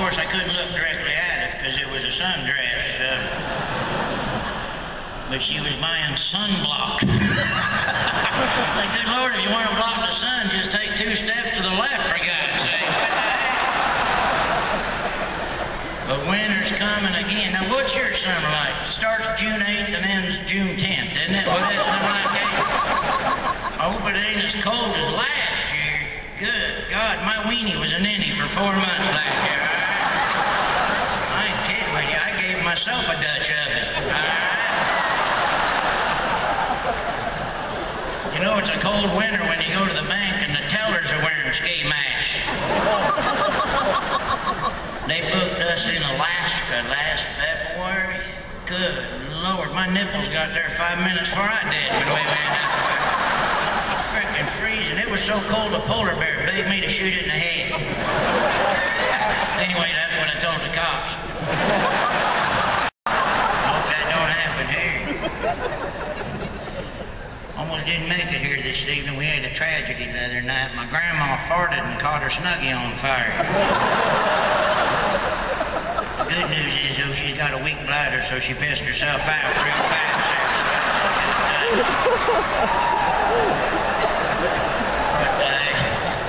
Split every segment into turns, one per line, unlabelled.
course, I couldn't look directly at it because it was a sundress. But she was buying sunblock. Like, good Lord, if you want to block the sun, just take 2 steps to the left, for God's sake. What the heck? But winter's coming again. Now, what's your summer like? It starts June 8th and ends June 10th, isn't it? What is it like that? I hope it ain't as cold as last year. Good God, my weenie was a ninny for 4 months last year. I ain't kidding with you. I gave myself a Dutch oven. You know it's a cold winter when you go to the bank and the tellers are wearing ski masks. They booked us in Alaska last February. Good Lord, my nipples got there 5 minutes before I did when we went out there. It's freaking freezing. It was so cold a polar bear begged me to shoot it in the head. Anyway, that's what I told the cops. I hope that don't happen here. Almost didn't make it here this evening. We had a tragedy the other night. My grandma farted and caught her Snuggie on fire. The good news is, though, she's got a weak bladder, so she pissed herself out real fast. But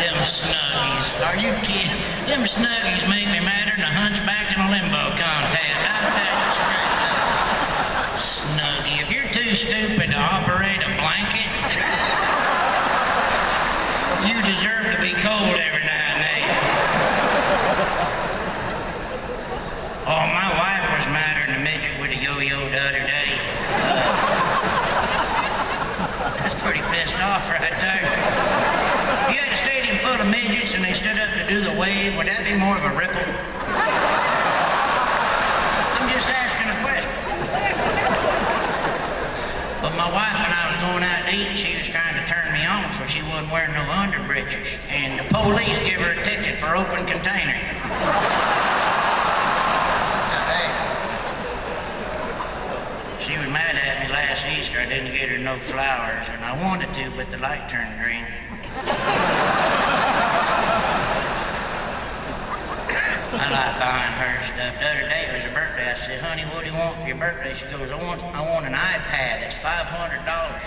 them Snuggies, are you kidding? Them Snuggies make me madder than a hunchback in a limbo contest. I'll tell you straight up. Snuggie, if you're too stupid to operate a blanket, you deserve to be cold every now and then. Oh, my wife was madder than a midget with a yo-yo the other day. That's pretty pissed off right there. If you had a stadium full of midgets and they stood up to do the wave, would that be more of a ripple? I'm just asking a question. But my wife and I was going out to eat, and she was trying to turn me on so she wasn't wearing no underbreeches. And the police give her a ticket for open container. She was mad at me last Easter. I didn't get her no flowers, and I wanted to, but the light turned green. I like buying her stuff. The other day it was her birthday. I said, honey, what do you want for your birthday? She goes, I want an iPad. It's $500.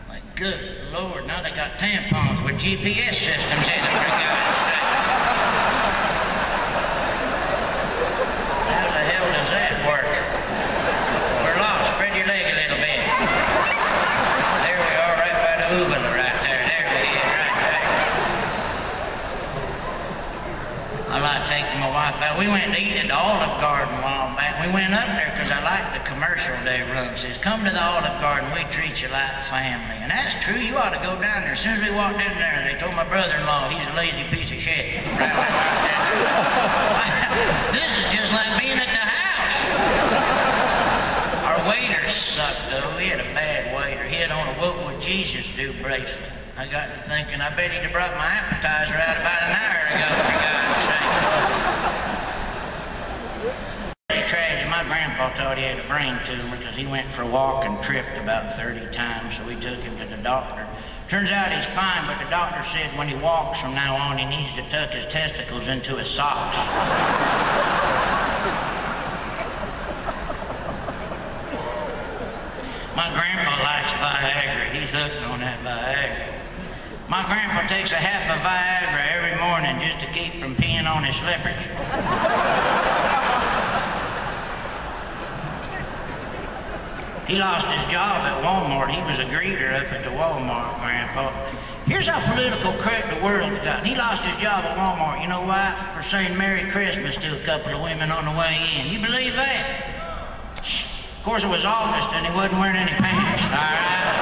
Like, good Lord, now they got tampons with GPS systems in it, for God's sake. How the hell does that work? We're lost. Spread your leg a little bit. There we are, right by the uvula right there. There we is, right there. I like taking my wife out. We went to eat at the Olive Garden a while back. We went up there because I like the commercial they run. It says, come to the Olive Garden, we treat you like family. And that's true. You ought to go down there. As soon as we walked in there, they told my brother-in-law he's a lazy piece of shit. Right there. This is just like being at the house. Our waiter sucked, though. He had a bad waiter. He had on a What Would Jesus Do bracelet. I got to thinking, I bet he'd have brought my appetizer out about an hour ago, for God's sake. Tragedy. My grandpa thought he had a brain tumor because he went for a walk and tripped about 30 times, so we took him to the doctor. Turns out he's fine, but the doctor said when he walks from now on, he needs to tuck his testicles into his socks. My grandpa likes Viagra. He's hooked on that Viagra. My grandpa takes a half of Viagra every morning just to keep from peeing on his slippers. He lost his job at Walmart. He was a greeter up at the Walmart, Grandpa. Here's how political correct the world's gotten. He lost his job at Walmart. You know why? For saying Merry Christmas to a couple of women on the way in. You believe that? Of course, it was August and he wasn't wearing any pants, all right?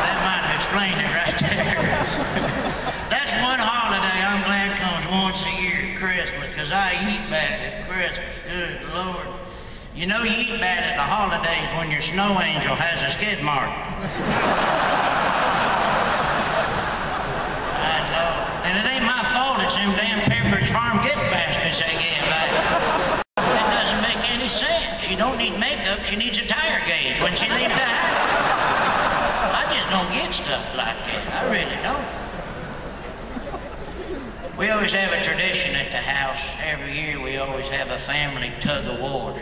That might have explained it right there. That's one holiday I'm glad comes once a year, Christmas, because I eat bad at Christmas. Good Lord. You know you eat bad at the holidays when your snow angel has a skid mark. I know. And it ain't my fault, it's them damn Pepperidge Farm gift baskets they give back. That doesn't make any sense. She don't need makeup, she needs a tire gauge when she leaves the house. I just don't get stuff like that. I really don't. We always have a tradition at the house. Every year we always have a family tug of war.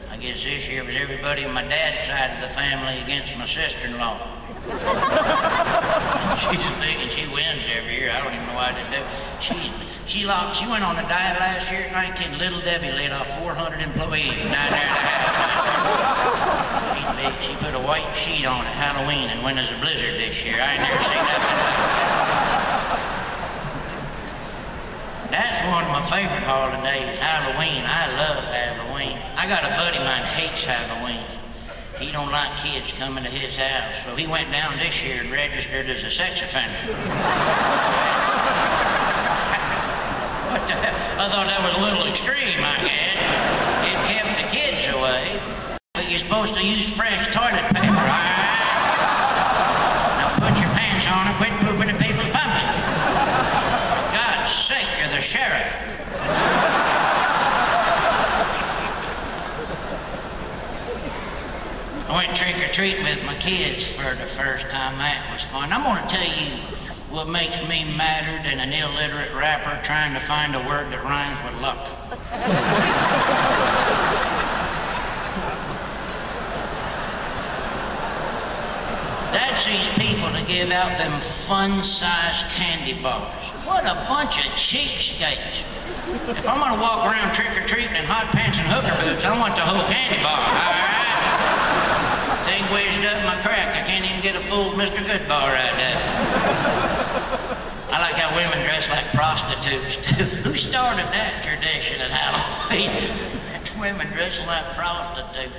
I guess this year it was everybody on my dad's side of the family against my sister-in-law. She's big and she wins every year. I don't even know why they do. She went on a diet last year. I ain't kidding. Little Debbie laid off 400 employees down there in the house. She's big. She put a white sheet on at Halloween and went as a blizzard this year. I ain't never seen nothing like that. That's one of my favorite holidays, Halloween. I love Halloween. I got a buddy of mine hates Halloween. He don't like kids coming to his house, so he went down this year and registered as a sex offender. What the hell? I thought that was a little extreme, I guess. It kept the kids away, but you're supposed to use fresh toilet paper, all right? Now put your pants on and quit pooping in people's pumpkins. For God's sake, you're the sheriff. I went trick-or-treating with my kids for the first time. That was fun. I'm going to tell you what makes me madder than an illiterate rapper trying to find a word that rhymes with luck. That's these people that give out them fun-sized candy bars. What a bunch of cheapskates. If I'm going to walk around trick-or-treating in hot pants and hooker boots, I want the whole candy bar, all right? Thing wedged up my crack. I can't even get a full Mr. Goodbar right there. I like how women dress like prostitutes, too. Who started that tradition at Halloween? Women dressing like prostitutes.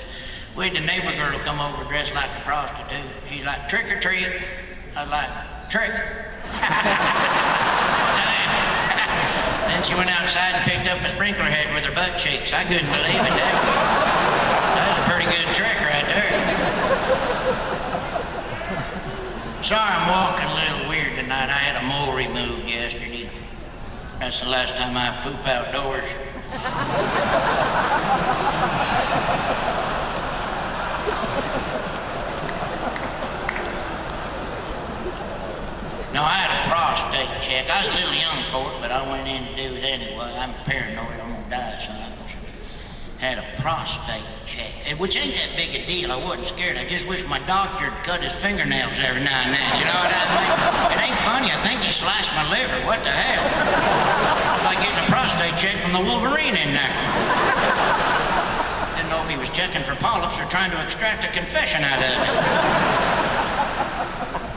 We had the neighbor girl come over dressed like a prostitute. She's like, trick or treat. I was like, trick. Then she went outside and picked up a sprinkler head with her butt cheeks. I couldn't believe it. That was a pretty good trick right there. Sorry, I'm walking a little weird tonight. I had a mole removed yesterday. That's the last time I poop outdoors. No, I had a prostate check. I was a little young for it, but I went in to do it anyway. I'm paranoid. I'm going to die of something. Had a prostate check, which ain't that big a deal. I wasn't scared. I just wish my doctor would cut his fingernails every now and then. You know what I mean? It ain't funny. I think he sliced my liver. What the hell? It's like getting a prostate check from the Wolverine in there. Didn't know if he was checking for polyps or trying to extract a confession out of it.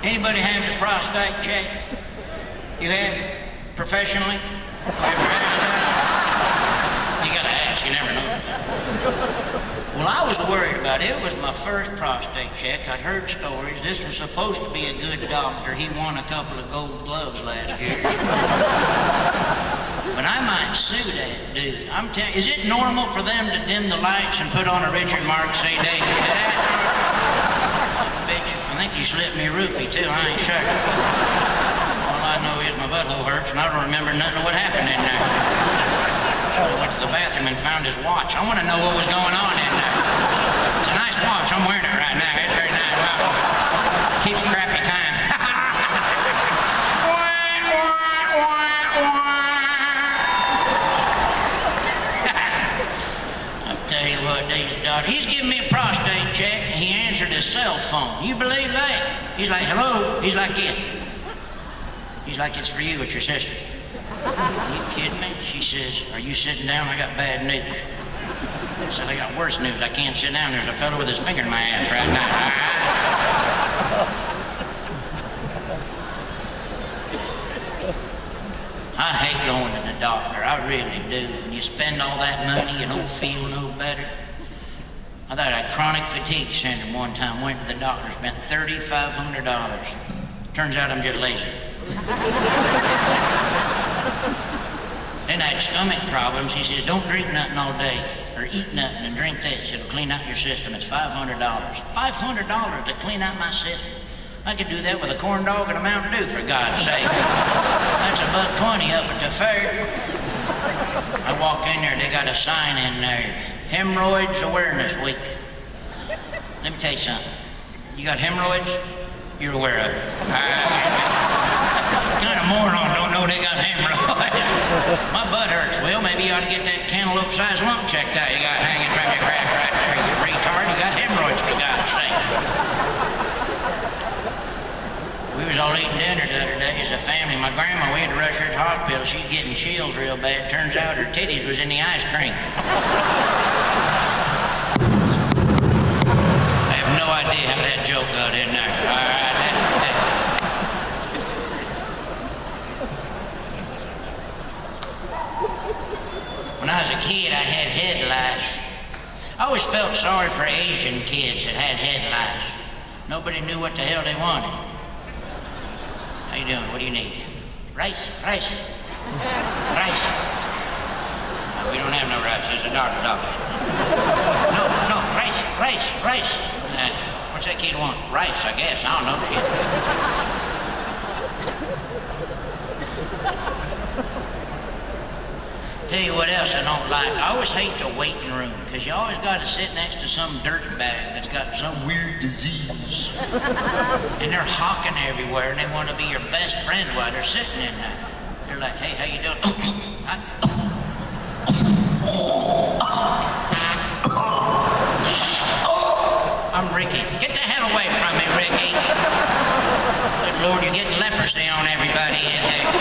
Anybody have a prostate check? You have? Professionally? You gotta ask, you never know. Well, I was worried about it. It was my first prostate check. I'd heard stories. This was supposed to be a good doctor. He won a couple of gold gloves last year. But I might sue that dude. I'm telling you, is it normal for them to dim the lights and put on a Richard Marx CD? Bitch, I think you slipped me a roofie too. I ain't sure. All I know is my butthole hurts and I don't remember nothing of what happened in there. I went to the bathroom and found his watch. I want to know what was going on in there. It's a nice watch. I'm wearing it right now. It's very nice. Wow. Keeps crappy time. I'll tell you what, these doctors. He's giving me a prostate check. And he answered his cell phone. You believe that? He's like, hello. He's like, yeah. He's like, it's for you. It's your sister. Are you kidding me? She says, are you sitting down? I got bad news. I said, I got worse news. I can't sit down. There's a fellow with his finger in my ass right now. I hate going to the doctor. I really do. When you spend all that money, you don't feel no better. I thought I had chronic fatigue syndrome one time. Went to the doctor, spent $3,500. Turns out I'm just lazy. Then I had stomach problems. He said, don't drink nothing all day, or eat nothing and drink this. It'll clean out your system. It's $500. $500 to clean out my system? I could do that with a corn dog and a Mountain Dew, for God's sake. That's $1.20 up at the fair. I walk in there, they got a sign in there, Hemorrhoids Awareness Week. Let me tell you something. You got hemorrhoids? You're aware of it. Kind of moron don't know they got hemorrhoids. My butt hurts. Well, maybe you ought to get that cantaloupe-sized lump checked out you got hanging from your crack right there. You retard, you got hemorrhoids, for God's sake. We was all eating dinner the other day as a family. My grandma, we had to rush her to the hospital. She's getting chills real bad. Turns out her titties was in the ice cream. I have no idea how that joke got in there. All right, that's ridiculous. When I was a kid, I had head lice. I always felt sorry for Asian kids that had head lice. Nobody knew what the hell they wanted. How you doing? What do you need? Rice. No, we don't have no rice. It's a doctor's office. No, rice. What's that kid want? Rice, I guess. I don't know shit. Tell you what else I don't like. I always hate the waiting room, because you always got to sit next to some dirtbag that's got some weird disease. And they're hawking everywhere, and they want to be your best friend while they're sitting in there. They're like, hey, how you doing? I'm Ricky. Get the hell away from me, Ricky. Good Lord, you're getting leprosy on everybody in here.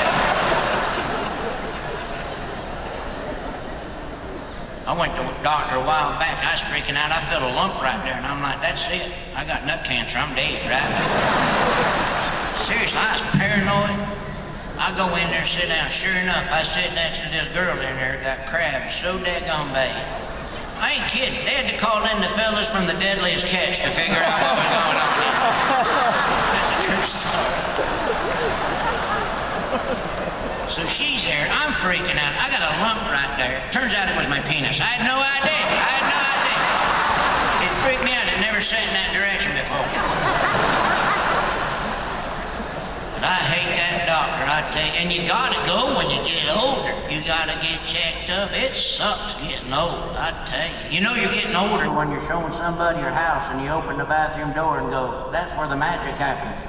I went to a doctor a while back. I was freaking out. I felt a lump right there, and I'm like, that's it. I got nut cancer. I'm dead, right? Seriously, I was paranoid. I go in there, sit down. Sure enough, I sit next to this girl in there that got crabs so daggone bad. I ain't kidding. They had to call in the fellas from the Deadliest Catch to figure out what was going on in there. That's a true story. So she's there, I'm freaking out. I got a lump right there. Turns out it was my penis. I had no idea. It freaked me out. It never sat in that direction before. But I hate that doctor, I tell you. And you gotta go when you get older. You gotta get checked up. It sucks getting old, I tell you. You know you're getting older when you're showing somebody your house and you open the bathroom door and go, that's where the magic happens.